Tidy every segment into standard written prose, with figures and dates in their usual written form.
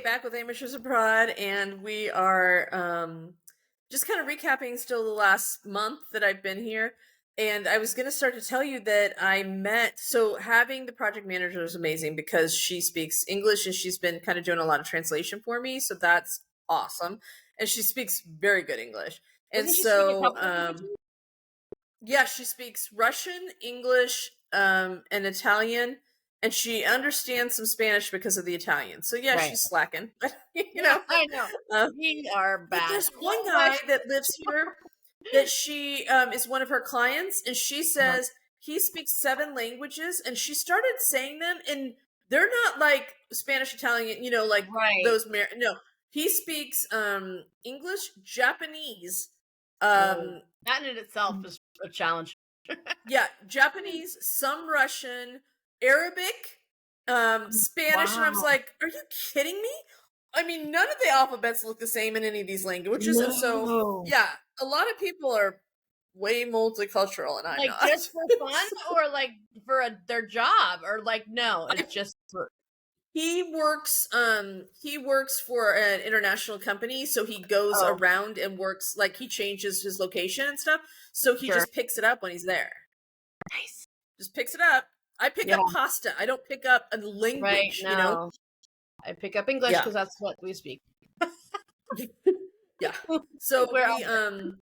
Back with Amateurs Abroad, and we are just kind of recapping still the last month that I've been here. And I was going to start to tell you that so having the project manager is amazing because she speaks English and she's been kind of doing a lot of translation for me. So that's awesome. And she speaks very good English. And Doesn't she speak a couple so, languages? yeah, she speaks Russian, English, and Italian, and she understands some Spanish because of the Italian. So yeah, Right. she's slacking. I know. We are But bad. there's one guy that lives here that she is one of her clients, and she says he speaks 7 languages, and she started saying them, and they're not like Spanish, Italian, like Right. those. No, he speaks English, Japanese, Oh, um, that in itself is a challenge. yeah, Japanese, some Russian, Arabic, Spanish, and I was Wow. like, are you kidding me? I mean, none of the alphabets look the same in any of these languages, and so No. yeah, a lot of people are way multicultural, and I'm Like not. just for fun, or like for their job, or like no, it's just for. He works for an international company, so he goes Oh, around and works, like he changes his location and stuff, so he sure. just picks it up when he's there. Nice. Just picks it up. I pick Yeah. up pasta. I don't pick up a Right. language, No. I pick up English Yeah. because that's what we speak. Yeah. So We're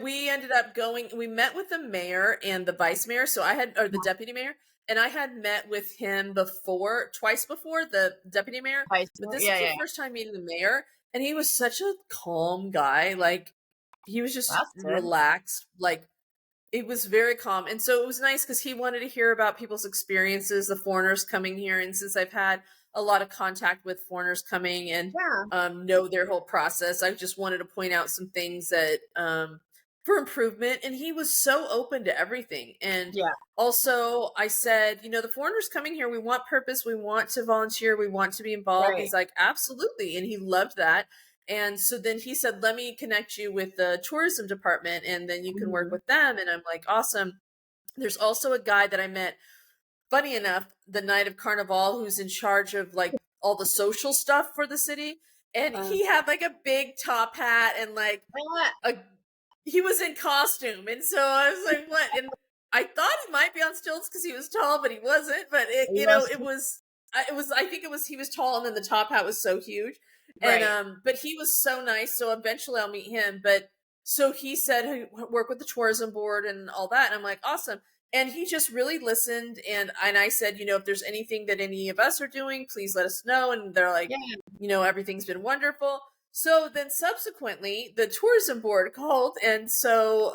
we ended up going. We met with the mayor and the vice mayor. So the deputy mayor, and I had met with him twice before, the deputy mayor. Vice But mayor? this Yeah, was the yeah. first time meeting the mayor, and he was such a calm guy. Like he was just That's good. relaxed. Like it was very calm, and so it was nice because he wanted to hear about people's experiences, the foreigners coming here, and since I've had a lot of contact with foreigners coming and Yeah. know their whole process, I just wanted to point out some things that for improvement, and he was so open to everything. And Yeah. also I said, the foreigners coming here, we want purpose, we want to volunteer, we want to be involved. Right. He's like, absolutely, and he loved that. And so then he said, let me connect you with the tourism department and then you can work with them. And I'm like, awesome. There's also a guy that I met, funny enough, the night of Carnival, who's in charge of like all the social stuff for the city. And he had like a big top hat and like he was in costume. And so I was like, what? And I thought he might be on stilts because he was tall, but he wasn't. But he was tall, and then the top hat was so huge. Right. And but he was so nice. So eventually I'll meet him. But so he said he work with the tourism board and all that. And I'm like, awesome. And he just really listened. And I said, if there's anything that any of us are doing, please let us know. And they're like, everything's been wonderful. So then subsequently the tourism board called, and so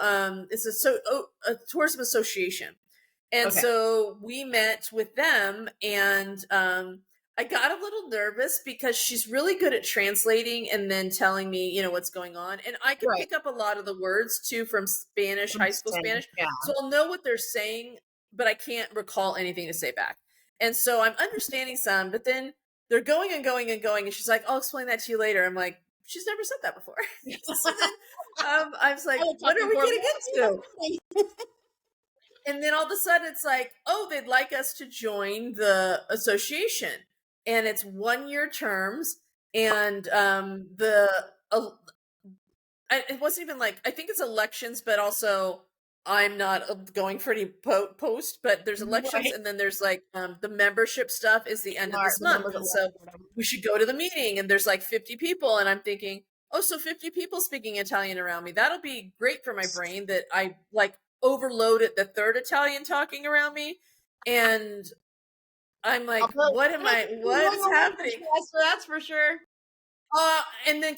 it's a tourism association. And so we met with them, and I got a little nervous because she's really good at translating and then telling me, what's going on. And I can pick up a lot of the words too from Spanish, high school Spanish. Yeah. So I'll know what they're saying, but I can't recall anything to say back. And so I'm understanding some, but then they're going and going and going. And she's like, I'll explain that to you later. I'm like, she's never said that before. So then I was like, what are we getting into? And then all of a sudden it's like, oh, they'd like us to join the association. And it's 1-year terms. And it wasn't even like, I think it's elections, but also I'm not going for any post, but there's elections. And then there's like the membership stuff is the end of this month. And so we should go to the meeting, and there's like 50 people. And I'm thinking, oh, so 50 people speaking Italian around me. That'll be great for my brain that I like overloaded the third Italian talking around me. And I'm like, what is happening? That's for sure. And then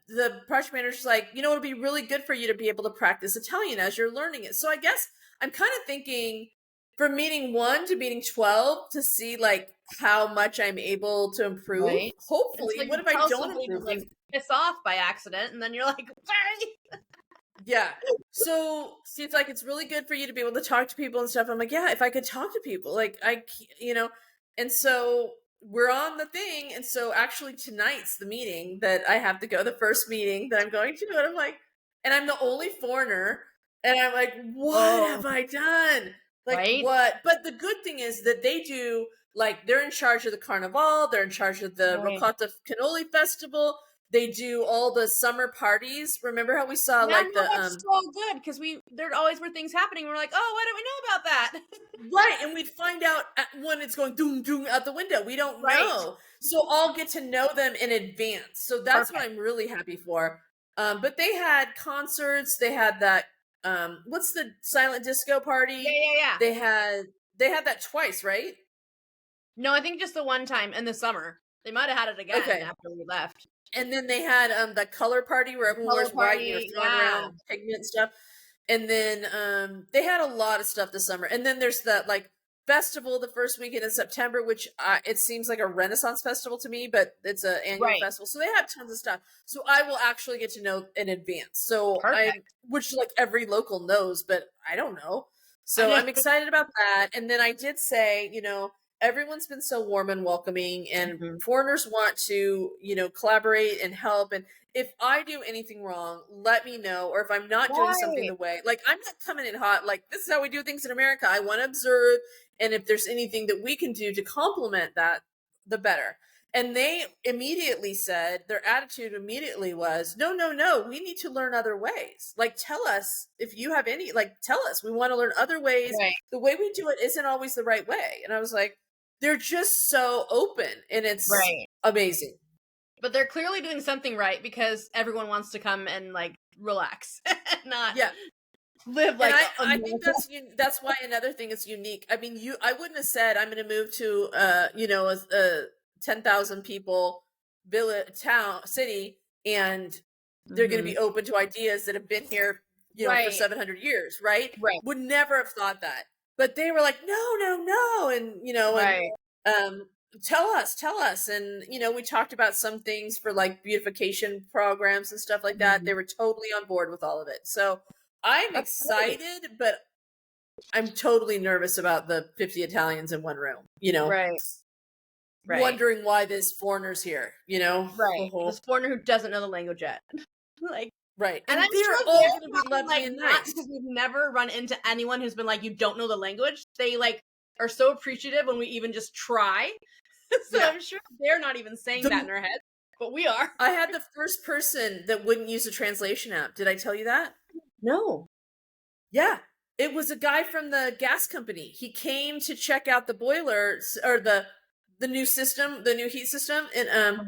the project manager's like, it'll be really good for you to be able to practice Italian as you're learning it. So I guess I'm kind of thinking from meeting 1 to meeting 12 to see like how much I'm able to improve. Right. Hopefully, like, what if I don't improve? Like piss off by accident, and then you're like, sorry. Yeah. So seems like it's really good for you to be able to talk to people and stuff. I'm like, yeah, if I could talk to people, like and so we're on the thing. And so actually tonight's the meeting that I have to go, the first meeting that I'm going to. And I'm like, and I'm the only foreigner. And I'm like, what have I done? Like, what? But the good thing is that they do Like, they're in charge of the Carnival, they're in charge of the Right. Ricotta Cannoli Festival. They do all the summer parties. Remember how we saw Yeah, like no, the that's so good because there always were things happening. We're like, oh, why don't we know about that? right, and we'd find out when it's going doom doom out the window. We don't Right. know, so I'll get to know them in advance. So that's what Perfect. I'm really happy for. But they had concerts. They had that. What's the silent disco Yeah, party? yeah, yeah. They had that twice, right? No, I think just the one time in the summer. They might have had it again Okay. after we left. And then they had the color party where everyone Color wears white and you're party, throwing yeah. around pigment stuff. And then they had a lot of stuff this summer. And then there's that like festival the first weekend in September, which it seems like a Renaissance festival to me, but it's an annual Right. festival. So they have tons of stuff. So I will actually get to know in advance. So Perfect. which like every local knows, but I don't know. So I'm excited about that. And then I did say, everyone's been so warm and welcoming, and Mhm. foreigners want to, collaborate and help. And if I do anything wrong, let me know. Or if I'm not doing something Right. the way, like, I'm not coming in hot, like, this is how we do things in America. I want to observe. And if there's anything that we can do to complement that, the better. And they immediately said, their attitude immediately was, no, no, no, we need to learn other ways. Like, tell us if you have any, like, tell us, we want to learn other ways. Right. The way we do it isn't always the right way. And I was like, they're just so open, and it's Right. amazing. But they're clearly doing something right because everyone wants to come and like relax, not Yeah. live like. And I think that's why another thing is unique. I mean, I wouldn't have said I'm going to move to a 10,000 people village, town, city, and they're going to be open to ideas that have been here, for Right. 700 years, right? Right. Would never have thought that. But they were like, no, no, no, and Right. and tell us, and we talked about some things for like beautification programs and stuff like that. They were totally on board with all of it. So I'm That's great. excited, but I'm totally nervous about the 50 Italians in one room, Right. Right. wondering why this foreigner's here, Right. This foreigner who doesn't know the language yet. Like, right. and I'm they're sure all they're going to be probably, lovely like, and not nice. because we've never run into anyone who's been like, you don't know the language. They like are so appreciative when we even just try. So Yeah. I'm sure they're not even saying that in their head, but we are. I had the first person that wouldn't use a translation app. Did I tell you that? No. Yeah. It was a guy from the gas company. He came to check out the boiler, or the new system, the new heat system, and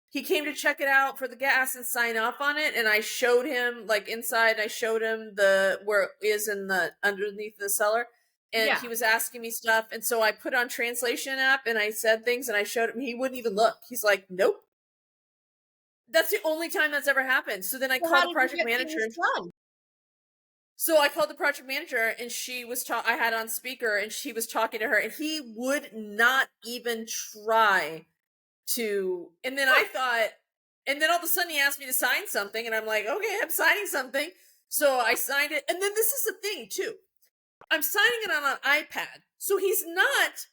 he came to check it out for the gas and sign off on it. And I showed him like inside. And I showed him where it is in the underneath the cellar, and Yeah. he was asking me stuff. And so I put on translation app and I said things and I showed him. He wouldn't even look. He's like, nope. That's the only time that's ever happened. So then I called the project manager. So I called the project manager, and she was I had on speaker, and she was talking to her, and he would not even try to. And then I thought, and then all of a sudden he asked me to sign something, and I'm like, okay, I'm signing something. So I signed it. And then this is the thing too. I'm signing it on an iPad. So he's not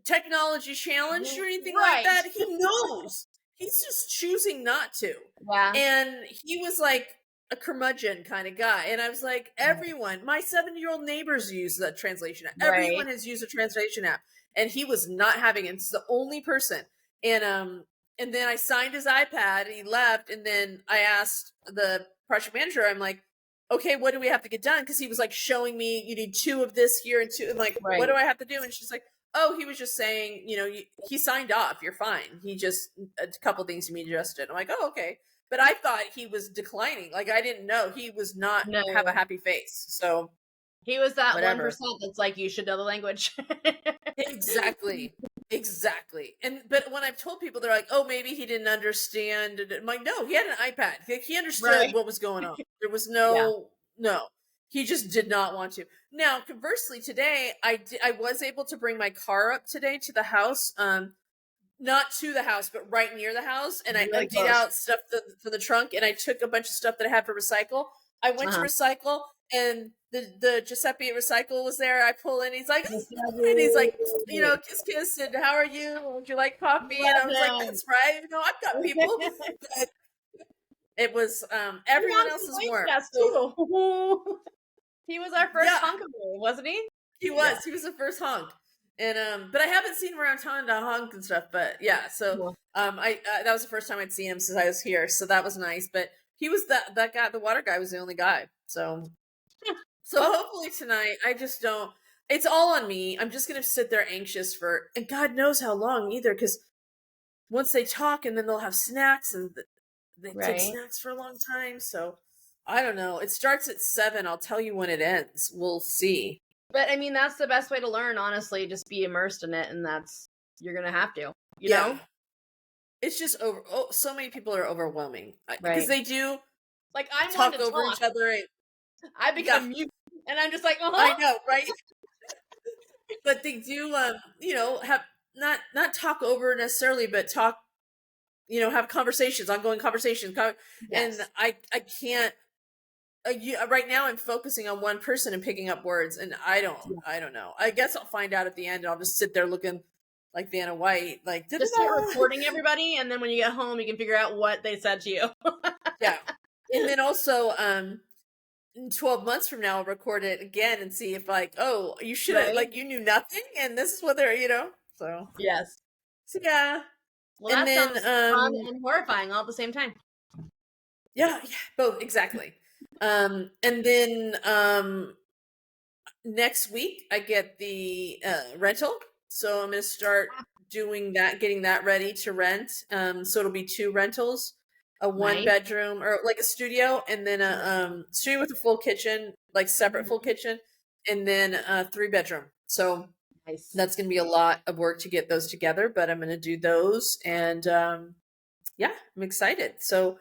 technology challenged or anything like that. He knows. He's just choosing not to. Yeah. And he was like a curmudgeon kind of guy. And I was like, everyone, my 7-year-old neighbors use the translation app. Right. Everyone has used a translation app. And he was not having it. It's the only person. And then I signed his iPad and he left. And then I asked the project manager, I'm like, okay, what do we have to get done? Because he was like showing me, you need 2 of this here and 2. I'm like, what do I have to do? And she's like, oh, he was just saying, he signed off. You're fine. He just, a couple things he adjusted. I'm like, oh, okay. But I thought he was declining. Like, I didn't know. He was not have a happy face. So he was that whatever. 1% that's like, you should know the language. Exactly. But when I've told people, they're like, oh, maybe he didn't understand. I'm like, no, he had an iPad. He understood what was going on. There was no. He just did not want to. Now, conversely, today I was able to bring my car up today to the house. Not to the house, but right near the house. And I emptied out stuff for the trunk, and I took a bunch of stuff that I had for recycle. I went to recycle, and the Giuseppe at Recycle was there. I pull in, he's like, and he's like, kiss, kiss, and how are you? Would you like coffee? And I was like, that's right. I've got people. But it was everyone else's work. He was our first hunk of it, wasn't he? He was. He was the first hunk. And but I haven't seen him around town to honk and stuff. But yeah, so Cool. I that was the first time I'd seen him since I was here, so that was nice. But he was that guy, the water guy was the only guy. So hopefully tonight, I just don't. It's all on me. I'm just gonna sit there anxious for, and God knows how long either, because once they talk and then they'll have snacks and they take Right. snacks for a long time. So I don't know. It starts at 7. I'll tell you when it ends. We'll see. But I mean, that's the best way to learn, honestly. Just be immersed in it, and you're gonna have to, you Yeah. know? It's just over. Oh, so many people are overwhelming because Right. they do Like, I'm one talk to over talk. each other. I Yeah, become mute, and I'm just like, I know, right? But they do, have not talk over necessarily, but talk, have conversations, ongoing conversations, and Yes. I can't. Right now, I'm focusing on one person and picking up words, and Yeah. I don't know. I guess I'll find out at the end, and I'll just sit there looking like Vanna White, like Just start da-da-da. recording everybody, and then when you get home, you can figure out what they said to you. Yeah, and then also, in 12 months from now, I'll record it again and see if like, oh, you should have, Right? like, you knew nothing, and this is what they're. Yes. So yeah, Well, and that then sounds fun and horrifying all at the same time. yeah, both exactly. And then next week I get the rental, so I'm gonna start doing that, getting that ready to rent. So it'll be 2 rentals, a one Nice. bedroom or like a studio, and then a studio with a full kitchen, like separate full Mhm. kitchen, and then a 3 bedroom. So Nice. that's gonna be a lot of work to get those together, but I'm gonna do those, and yeah, I'm excited. So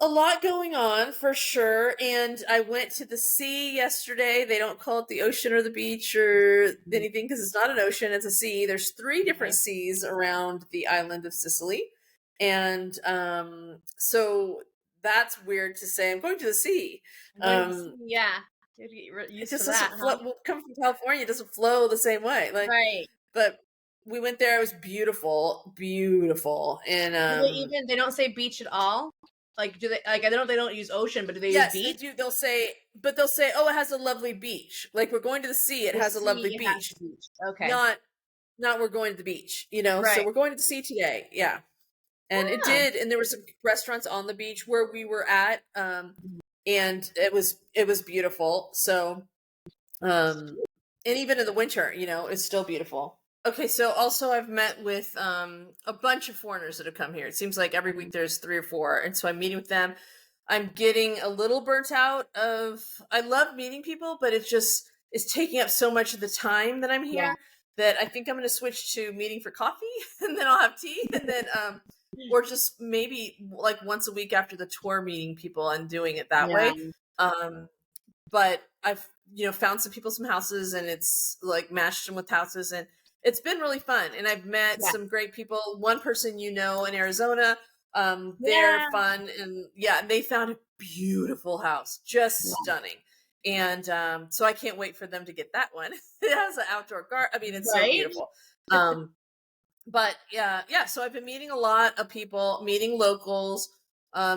a lot going on for sure. And I went to the sea yesterday. They don't call it the ocean or the beach or anything because it's not an ocean, it's a sea. There's 3 different Nice. seas around the island of Sicily. And so that's weird to say I'm going to the sea. I'm going to Um see, yeah. You have to get it used to just that, doesn't huh? flow. Well, coming from California, it doesn't flow the same way. Like, Right. but we went there, it was beautiful, beautiful. And Do they don't say beach at all? Like, do they, like, I don't know if they don't use ocean, but do they use yes, they beach? do. They'll say, "Oh, it has a lovely beach." Like, we're going to the sea, it The has a lovely sea has beach. beach. Okay. Not we're going to the beach, So Right. we're going to the sea today. Yeah. And it Ah. did, and there were some restaurants on the beach where we were at, and it was beautiful. So, and even in the winter, it's still beautiful. Okay, so also I've met with a bunch of foreigners that have come here. It seems like every week there's 3 or 4, and so I'm meeting with them. I'm getting a little burnt out of. I love meeting people, but it's taking up so much of the time that I'm Yeah. here that I think I'm going to switch to meeting for coffee, and then I'll have tea, and then or just maybe like once a week after the tour, meeting people and doing it that Yeah. way. But I've found some people some houses, and it's like matched them with houses, and it's been really fun. And I've met Yeah. some great people. One person in Arizona, they're Yeah. fun, and yeah, they found a beautiful house, just Yeah. stunning. And so I can't wait for them to get that one. It has an outdoor garden. I mean, it's so Right? beautiful. But yeah, so I've been meeting a lot of people, meeting locals,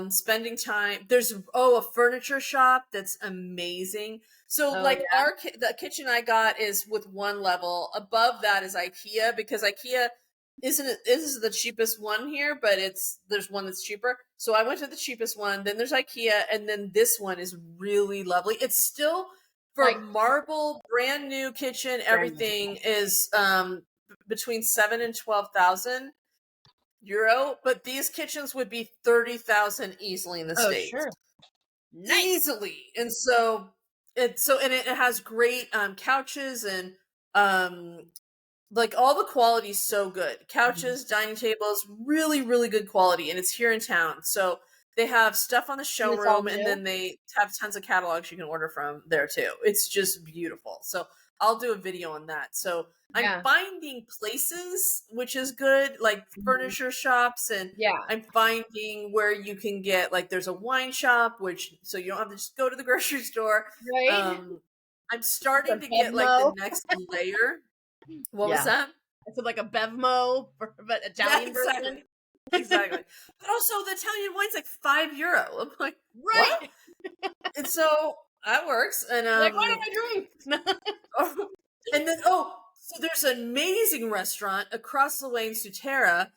spending time. There's a furniture shop that's amazing. So Oh, like yeah. the kitchen I got is with 1 level. Above that is IKEA, because IKEA is the cheapest one here, but there's one that's cheaper. So I went to the cheapest one, then there's IKEA, and then this one is really lovely. It's still for Like, marble, brand new kitchen, brand new. everything is between 7 and 12,000 euro, but these kitchens would be 30,000 easily in the Oh, States. sure. Nice. Easily. And so it has great couches, and like all the quality's so good. Couches, dining tables, really, really good quality, and it's here in town. So they have stuff on the And it's all showroom, and new? then they have tons of catalogs you can order from there too. It's just beautiful. So I'll do a video on that. So I'm Yeah. finding places, which is good, like furniture shops, and Yeah. I'm finding where you can get, like, there's a wine shop, which so you don't have to just go to the grocery store. Right? I'm starting The to get like the Bevmo. next layer. What was Yeah. that? It's like a Bevmo, but Yeah, Italian version. exactly. Exactly. But also the Italian wine's like €5. I'm like, what? Right. And so that works. And Like, why don't I drink? and then So there's an amazing restaurant across the way in Suttera.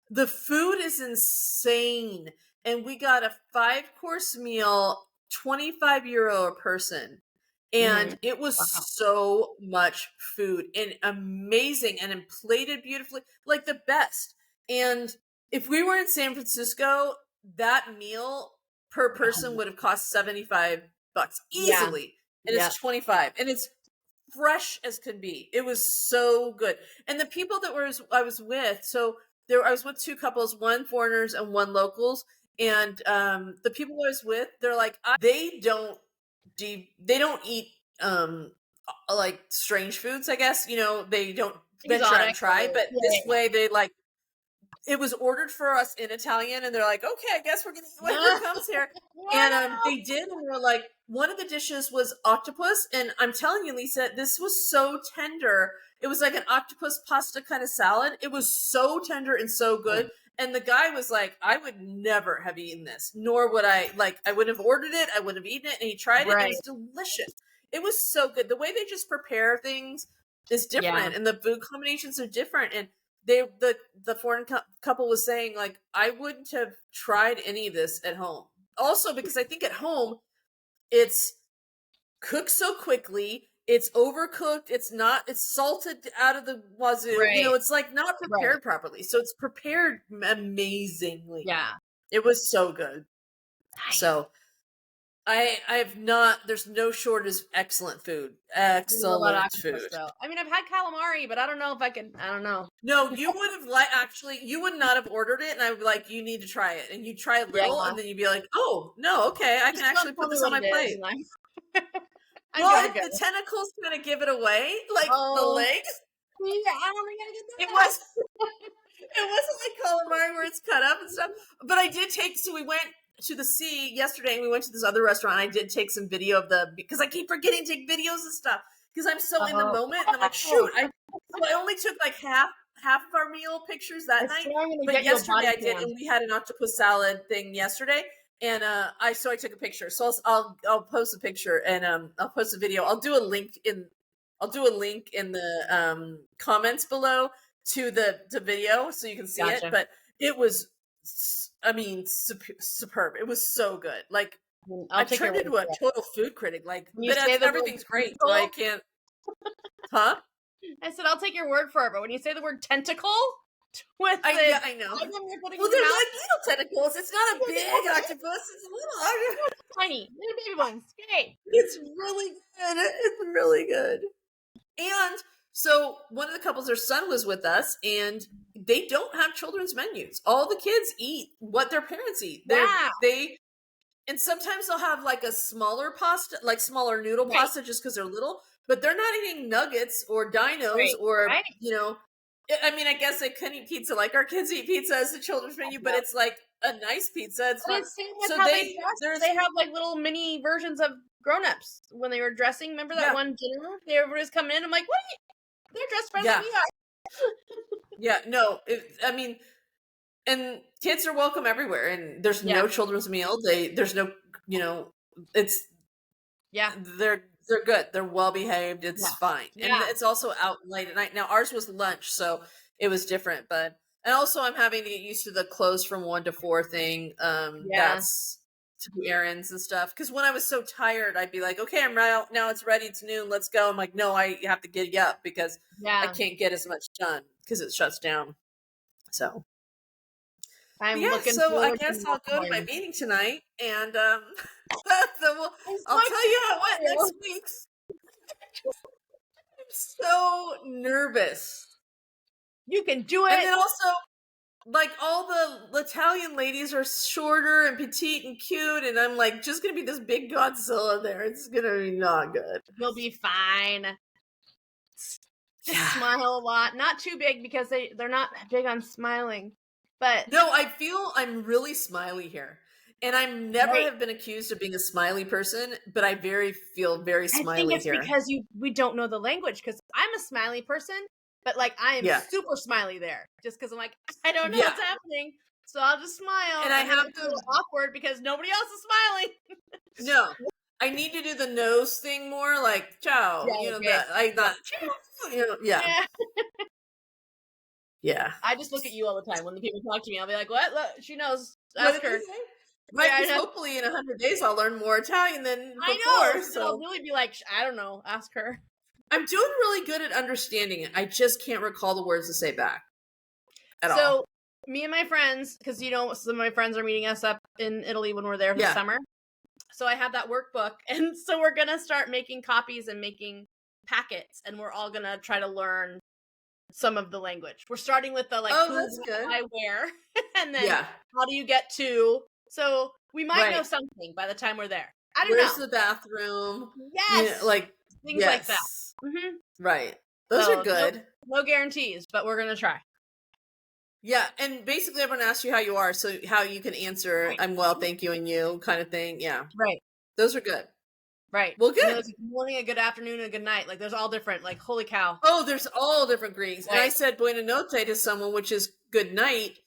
The food is insane. And we got a 5-course meal, €25 a person. And it was so much food and amazing and plated beautifully, like the best. And if we were in San Francisco, that meal per person would have cost $75 easily. And it's 25, and it's fresh as could be. It was so good. And the people that I was with, so I was with 2 couples, one foreigners and one locals. And the people I was with, they're like, they don't eat like strange foods, I guess. They don't venture out and try, but this way they like, it was ordered for us in Italian, and they're like, okay, I guess we're gonna eat whatever comes here. And they did, and we're like, one of the dishes was octopus, and I'm telling you, Lisa, this was so tender. It was like an octopus pasta kind of salad. It was so tender and so good. And the guy was like, I would never have eaten this, nor would I wouldn't have ordered it. I wouldn't have eaten it. And he tried it. And it was delicious. It was so good. The way they just prepare things is different, and the food combinations are different. And the foreign couple was saying, like, I wouldn't have tried any of this at home. Also, because I think at home, it's cooked so quickly. It's overcooked. It's salted out of the wazoo. It's like not prepared properly. So it's prepared amazingly. Yeah. It was so good. Nice. So I have not, there's no shortage of excellent food. Excellent food. Though. I mean, I've had calamari, but I don't know if I don't know. No, you would have you would not have ordered it, and I would be like, you need to try it. And you try a little, and then you'd be like, oh, no, okay, I can actually put this on my plate. Well, the tentacles kind of give it away, like the legs. Yeah, I don't think I get that. It wasn't like calamari where it's cut up and stuff. But I did so we went to the sea yesterday, and we went to this other restaurant. And I did take some video of because I keep forgetting to take videos and stuff because I'm so in the moment, and I'm like, shoot, I only took like half of our meal pictures that night. But yesterday I did, and we had an octopus salad thing yesterday. And I took a picture. So I'll post a picture, and I'll post a video. I'll do a link in the comments below to the video so you can see it. But it was, I mean, superb. It was so good. Like, I turned into a total food critic. Like, but everything's great, so I can't. Huh? I said I'll take your word for it, but when you say the word tentacle. I know. Well, they're like little tentacles. It's not a big octopus. It's little, tiny, little baby ones. Great. It's really good. It's really good. And so one of the couples, their son was with us, and they don't have children's menus. All the kids eat what their parents eat. And sometimes they'll have like a smaller pasta, like smaller noodle pasta, just because they're little. But they're not eating nuggets or dinos or I mean, I guess they couldn't eat pizza like our kids eat pizza as the children's menu, but it's like a nice pizza. It's not. So they have like little mini versions of grown-ups when they were dressing. Remember that one dinner? Everybody was coming in. I'm like, what? They're dressed better than we are. Yeah, no. I mean, and kids are welcome everywhere, and there's no children's meal. There's no, it's they're good. They're well behaved. It's fine. And it's also out late at night. Now ours was lunch, so it was different. And also I'm having to get used to the close from 1 to 4 thing. That's to do errands and stuff. Because when I was so tired, I'd be like, okay, I'm right now. It's ready. It's noon. Let's go. I'm like, no, I have to get up because I can't get as much done because it shuts down. So I guess I'll go to my meeting tonight, and I'll tell you how it went next week. I'm so nervous. You can do it. And then also, like, all the Italian ladies are shorter and petite and cute, and I'm like, just gonna be this big Godzilla there. It's gonna be not good. You'll be fine. Just smile a lot. Not too big because they're not big on smiling. But no, I feel I'm really smiley here. And I never have been accused of being a smiley person, but I feel very smiley here. I think it's because we don't know the language, because I'm a smiley person, but like I am super smiley there. Just because I'm like, I don't know what's happening. So I'll just smile. And I have to feel awkward because nobody else is smiling. No. I need to do the nose thing more, like ciao. Yeah, You know okay. that I not ciao. You know, yeah. Yeah. I just look at you all the time when the people talk to me. I'll be like, "What? Look, she knows. What Ask did her." they say? Right, Yeah, I because know. hopefully in 100 days I'll learn more Italian than I know. before. So then I'll So really be like, I don't know. Ask her. I'm doing really good at understanding it. I just can't recall the words to say back at all. So me and my friends, because some of my friends are meeting us up in Italy when we're there for the summer. So I have that workbook, and so we're gonna start making copies and making packets, and we're all gonna try to learn some of the language. We're starting with the who, that's good. why, where, and then how do you get to? So we might know something by the time we're there. I don't know. Where's the bathroom? Yes, things like that. Mm-hmm. Right, those are good. No guarantees, but we're gonna try. Yeah, and basically everyone asks you how you are, so how you can answer, right. I'm well, thank you, and you kind of thing. Yeah. Right. Those are good. Right. Well, good. There's a good morning, a good afternoon, and a good night. Like, there's all different, like, holy cow. Oh, there's all different greetings. Right. And I said buona notte to someone, which is good night,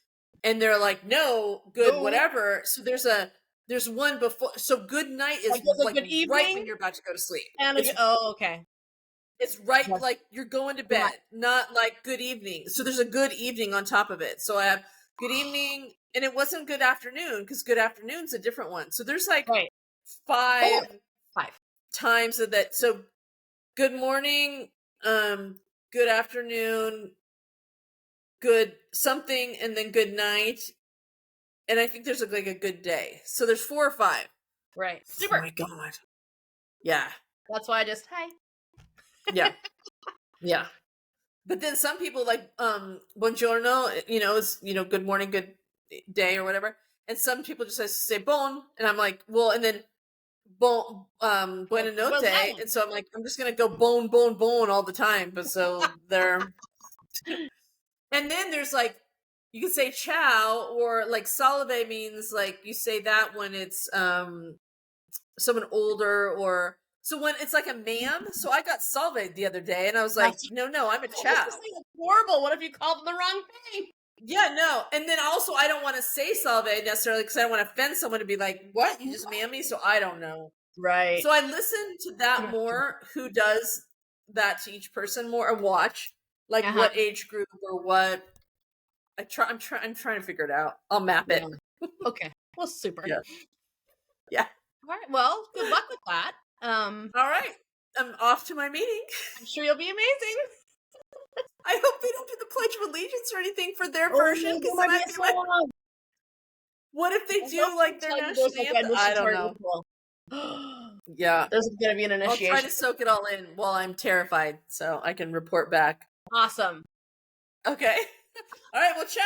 and they're like, no, good whatever. So there's one before. So good night is like good evening, right when you're about to go to sleep. And okay. It's right, like you're going to bed, not like good evening. So there's a good evening on top of it. So I have good evening, and it wasn't good afternoon because good afternoon's a different one. So there's like five times of that. So good morning, good afternoon, good something, and then good night. And I think there's like a good day. So there's 4 or 5. Right. Super. Oh my God. Yeah. That's why I just, hi. Yeah. Yeah. But then some people like buongiorno, is good morning, good day or whatever. And some people just say bon, and I'm like, well, and then bon buona notte. And so I'm like, I'm just gonna go bon all the time. But so they're and then there's like you can say ciao, or like salve means like you say that when it's someone older, or so when it's like a ma'am. So I got salve the other day, and I was like, no, I'm a ciao. This is horrible. What if you called them the wrong thing? Yeah, no. And then also I don't want to say salve necessarily because I don't want to offend someone to be like, what? You just ma'am me? So I don't know. Right. So I listen to that more, who does that to each person more, and watch like what age group or what. I'm trying to figure it out. I'll map it. Okay. Well, super. Yeah. All right. Well, good luck with that. All right. I'm off to my meeting. I'm sure you'll be amazing. I hope they don't do the Pledge of Allegiance or anything for their version. Because then I'd be like, what if they do like their national anthem? I don't know. Yeah. There's going to be an initiation. I'll try to soak it all in while I'm terrified so I can report back. Awesome. Okay. All right. Well, ciao.